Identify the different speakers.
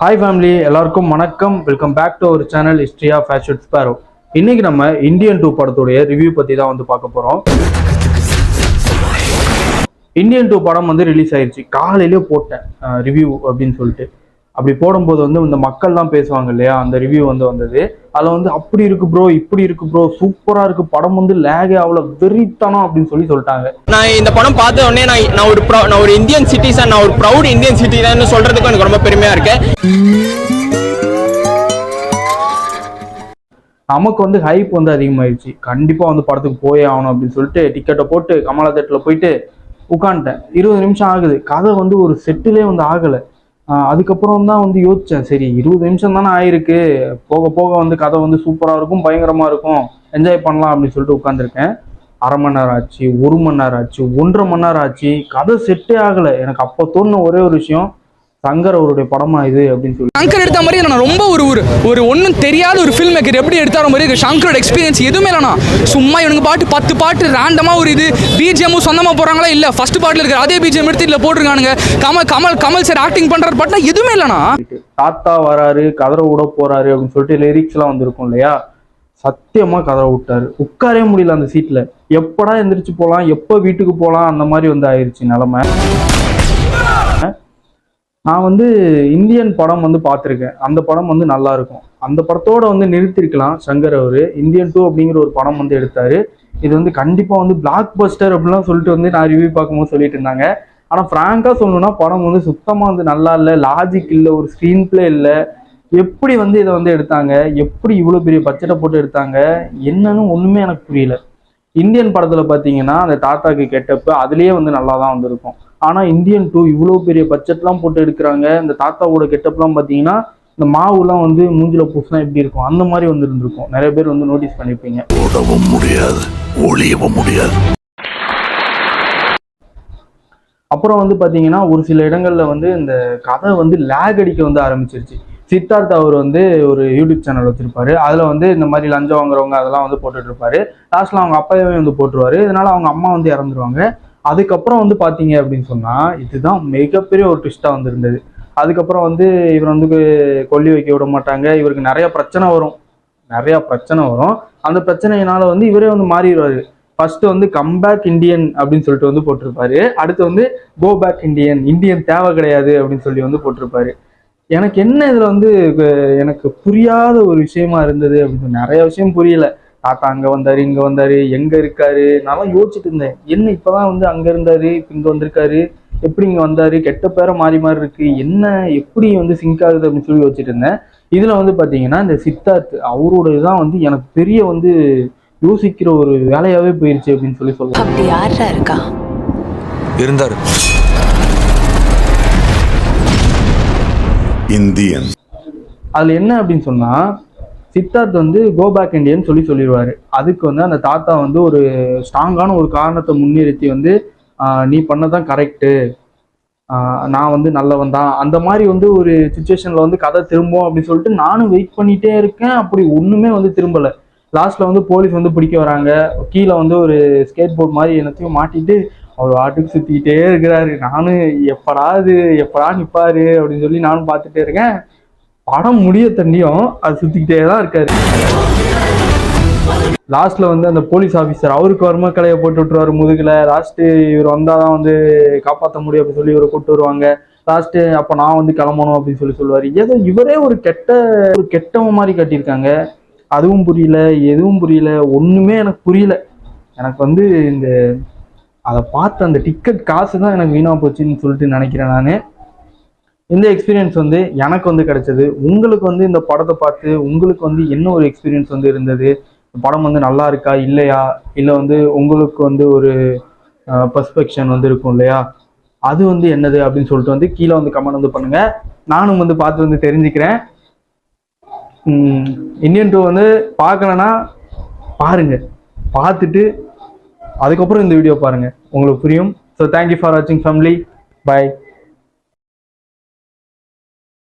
Speaker 1: Hi family, எல்லாருக்கும் வணக்கம். Welcome back to our channel history of fashion sparrow. இன்னைக்கு நம்ம இந்தியன் 2 படத்துடைய ரிவ்யூ பற்றி தான் வந்து பார்க்க போகிறோம். இந்தியன் 2 படம் வந்து ரிலீஸ் ஆயிடுச்சு. காலையிலே போட்டேன் ரிவ்யூ அப்படின்னு சொல்லிட்டு. அப்படி போடும்போது வந்து இந்த மக்கள்லாம் பேசுவாங்க இல்லையா, அந்த ரிவ்யூ வந்து வந்தது. அதில் வந்து அப்படி இருக்கு ப்ரோ, இப்படி இருக்கு ப்ரோ, சூப்பராக இருக்கு, படம் வந்து லேகே அவ்வளோ வெறித்தனம் அப்படின்னு சொல்லிட்டாங்க.
Speaker 2: நான் இந்த படம் பார்த்த உடனே நான் ஒரு இந்தியன் சிட்டிசன், நான் ஒரு ப்ரௌட் இந்தியன் சிட்டிசன் சொல்றதுக்கு எனக்கு ரொம்ப பெருமையா இருக்கு.
Speaker 1: நமக்கு வந்து ஹைப் வந்து அதிகமாகிடுச்சு. கண்டிப்பாக வந்து படத்துக்கு போயே ஆகணும் அப்படின்னு சொல்லிட்டு டிக்கெட்டை போட்டு கமலா தேட்டரில் போயிட்டு உட்காந்துட்டேன். 20 நிமிஷம் ஆகுது. கதை வந்து ஒரு செட்டிலே வந்து ஆகலை. அதுக்கப்புறம் தான் வந்து யோசித்தேன், சரி 20 நிமிஷம் தானே ஆயிருக்கு, போக போக வந்து கதை வந்து சூப்பராக இருக்கும், பயங்கரமாக இருக்கும், என்ஜாய் பண்ணலாம் அப்படின்னு சொல்லிட்டு உட்காந்துருக்கேன். அரை மணி நேரம் ஆச்சு, 1 மணி நேரம் ஆச்சு, 1.5 மணி நேரம் ஆச்சு, கதை செட்டே ஆகலை. எனக்கு அப்போ தோணுன ஒரே ஒரு விஷயம், சங்கர் அவருடைய படமா இது அப்படின்னு சொல்லி.
Speaker 3: சங்கர் எடுத்த மாதிரி நான் ரொம்ப ஒரு ஒன்றும் தெரியாத ஒரு ஃபில்ம் மேக்கர் எப்படி எடுத்தார மாதிரி சங்கரோட எக்ஸ்பீரியன்ஸ் எதுவுமே இல்லைனா. சும்மா இவனுக்கு பாட்டு 10 பாட்டு ரேண்டமாக ஒரு இது பிஜிஎம் சொந்தமாக போகிறாங்களா இல்லை ஃபர்ஸ்ட் பாட்டில் இருக்கிற அதே பிஜிஎம் எடுத்து இதில் போட்டிருக்கானுங்க. கமல் சார் ஆக்டிங் பண்ணுற பாட்டுனா எதுவுமே இல்லைனா.
Speaker 1: தாத்தா வராரு, கதற விட போறாரு அப்படின்னு சொல்லிட்டு லிரிக்ஸ்லாம் வந்திருக்கும் இல்லையா, சத்தியமா கதற விட்டாரு. உட்காரவே முடியல அந்த சீட்ல. எப்படா எந்திரிச்சு போகலாம், எப்போ வீட்டுக்கு போகலாம், அந்த மாதிரி வந்து ஆயிடுச்சு நிலைமை. நான் வந்து இந்தியன் படம் வந்து பார்த்துருக்கேன். அந்த படம் வந்து நல்லா இருக்கும். அந்த படத்தோட வந்து நிறுத்திருக்கலாம் சங்கர் அவரு. இந்தியன் 2 அப்படிங்கிற ஒரு படம் வந்து எடுத்தாரு. இது வந்து கண்டிப்பா வந்து பிளாக் பஸ்டர் அப்படிலாம் சொல்லிட்டு வந்து நான் ரிவ்யூ பார்க்கும்போது சொல்லிட்டு இருந்தாங்க. ஆனா பிராங்கா சொல்லணும்னா படம் வந்து சுத்தமா வந்து நல்லா இல்லை, லாஜிக் இல்லை, ஒரு ஸ்க்ரீன் பிளே இல்லை. எப்படி வந்து இதை வந்து எடுத்தாங்க, எப்படி இவ்வளோ பெரிய பட்ஜெட்டை போட்டு எடுத்தாங்க, என்னன்னு ஒண்ணுமே எனக்கு புரியல. இந்தியன் படத்துல பாத்தீங்கன்னா அந்த தாத்தாக்கு கெட்டப்பு அதுலயே வந்து நல்லா தான் வந்திருக்கும். ஆனா இந்தியன் 2 இவ்வளோ பெரிய பட்ஜெட்லாம் போட்டு எடுக்கிறாங்க. இந்த தாத்தாவோட கெட்டப்லாம் பார்த்தீங்கன்னா இந்த மாவுலாம் வந்து மூஞ்சில பூசினா எப்படி இருக்கும் அந்த மாதிரி வந்து இருந்திருக்கும். நிறைய பேர் வந்து நோட்டீஸ் பண்ணியிருப்பீங்க.
Speaker 4: ஓடவும் முடியாது, ஒளியவும் முடியாது.
Speaker 1: அப்புறம் வந்து பார்த்தீங்கன்னா ஒரு சில இடங்கள்ல வந்து இந்த கதை வந்து லேக் அடிக்க வந்து ஆரம்பிச்சிருச்சு. சித்தார்த் அவர் வந்து ஒரு யூடியூப் சேனல் வச்சிருப்பாரு. அதுல வந்து இந்த மாதிரி லஞ்சம் வாங்குறவங்க அதெல்லாம் வந்து போட்டுட்டு இருப்பாரு. லாஸ்ட்ல அவங்க அப்பாவே வந்து போட்டுருவாரு. இதனால அவங்க அம்மா வந்து இறந்துருவாங்க. அதுக்கப்புறம் வந்து பாத்தீங்க அப்படின்னு சொன்னா இதுதான் மிகப்பெரிய ஒரு ட்விஸ்டா வந்து இருந்தது. அதுக்கப்புறம் வந்து இவர் வந்து கொல்லி வைக்க விட மாட்டாங்க. இவருக்கு நிறைய பிரச்சனை வரும். அந்த பிரச்சனையினால வந்து இவரே வந்து மாறிடுவாரு. ஃபர்ஸ்ட் வந்து கம்பேக் இந்தியன் அப்படின்னு சொல்லிட்டு வந்து போட்டிருப்பாரு. அடுத்து வந்து கோ பேக் இந்தியன் தேவை கிடையாது அப்படின்னு சொல்லி வந்து போட்டிருப்பாரு. எனக்கு என்ன இதுல வந்து எனக்கு புரியாத ஒரு விஷயமா இருந்தது அப்படின்னு, நிறைய விஷயம் புரியல. தாத்தா அங்க வந்தாரு, இங்க வந்தாரு, எங்க இருக்காரு, நான் யோசிச்சுட்டு இருந்தேன். என்ன இப்பதான் வந்து அங்க இருந்தாரு, இப்ப இங்க வந்திருக்காரு, எப்படி இங்க வந்தாரு, கெட்ட பேரை மாறி இருக்கு, என்ன எப்படி வந்து சிங்க் ஆகுது அப்படின்னு சொல்லி யோசிச்சுட்டு இருந்தேன். இதுல வந்து பாத்தீங்கன்னா இந்த சித்தார்த் அவரோட இதுதான் வந்து எனக்கு பெரிய வந்து யோசிக்கிற ஒரு வேலையாவே போயிருச்சு அப்படின்னு சொல்லி சொல்லுவாங்க.
Speaker 5: அப்படி யாரா இருக்கா
Speaker 4: இருந்தாரு இந்தியன்.
Speaker 1: அதுல என்ன அப்படின்னு சொன்னா சித்தார்த் வந்து கோ பேக் இந்தியன் சொல்லிடுவாரு. அதுக்கு வந்து அந்த தாத்தா வந்து ஒரு ஸ்ட்ராங்கான ஒரு காரணத்தை முன்னிறுத்தி வந்து நீ பண்ணதான் கரெக்டு, நான் வந்து நல்லவன் தான், அந்த மாதிரி வந்து ஒரு சுச்சுவேஷன்ல வந்து கதை திரும்பும் அப்படின்னு சொல்லிட்டு நானும் வெயிட் பண்ணிட்டே இருக்கேன். அப்படி ஒண்ணுமே வந்து திரும்பல. லாஸ்ட்ல வந்து போலீஸ் வந்து பிடிக்க வராங்க. கீழே வந்து ஒரு ஸ்கேட் போர்ட் மாதிரி என்னத்தையும் மாட்டிட்டு அவர் வாட்டுக்கு சுத்திக்கிட்டே இருக்கிறாரு. நானும் எப்படா நிப்பாரு அப்படின்னு சொல்லி நானும் பார்த்துட்டே இருக்கேன். படம் முடிய தண்ணியும் அது சுத்திக்கிட்டே தான் இருக்காரு. லாஸ்ட்ல வந்து அந்த போலீஸ் ஆபீசர் அவருக்கு வர்ம கலையை போட்டு விட்டுருவாரு முதுகுல. லாஸ்ட் இவர் வந்தாதான் வந்து காப்பாற்ற முடியும் அப்படின்னு சொல்லி இவரை கூப்பிட்டு வருவாங்க. லாஸ்ட் அப்ப நான் வந்து கிளம்பணும் அப்படின்னு சொல்லுவாரு. ஏதோ இவரே ஒரு கெட்டவன் மாதிரி காட்டியிருக்காங்க. அதுவும் புரியல, எதுவும் புரியல, ஒண்ணுமே எனக்கு புரியல. எனக்கு வந்து இந்த அதை பார்த்து அந்த டிக்கெட் காசு தான் எனக்கு வீணா போச்சுன்னு சொல்லிட்டு நினைக்கிறேன் நான். இந்த எக்ஸ்பீரியன்ஸ் வந்து எனக்கு வந்து கிடைச்சது. உங்களுக்கு வந்து இந்த படத்தை பார்த்து உங்களுக்கு வந்து என்ன ஒரு எக்ஸ்பீரியன்ஸ் வந்து இருந்தது? படம் வந்து நல்லா இருக்கா இல்லையா, இல்லை வந்து உங்களுக்கு வந்து ஒரு பெர்ஸ்பெக்ஷன் வந்து இருக்கும் இல்லையா, அது வந்து என்னது அப்படின்னு சொல்லிட்டு வந்து கீழே வந்து கமெண்ட் வந்து பண்ணுங்க. நானும் வந்து பார்த்து வந்து தெரிஞ்சுக்கிறேன். இந்தியன் 2 வந்து பார்க்கலன்னா பாருங்க, பார்த்துட்டு அதுக்கப்புறம் இந்த வீடியோ பாருங்க, உங்களுக்கு புரியும். ஸோ தேங்க்யூ ஃபார் வாட்சிங் ஃபேமிலி. பாய்.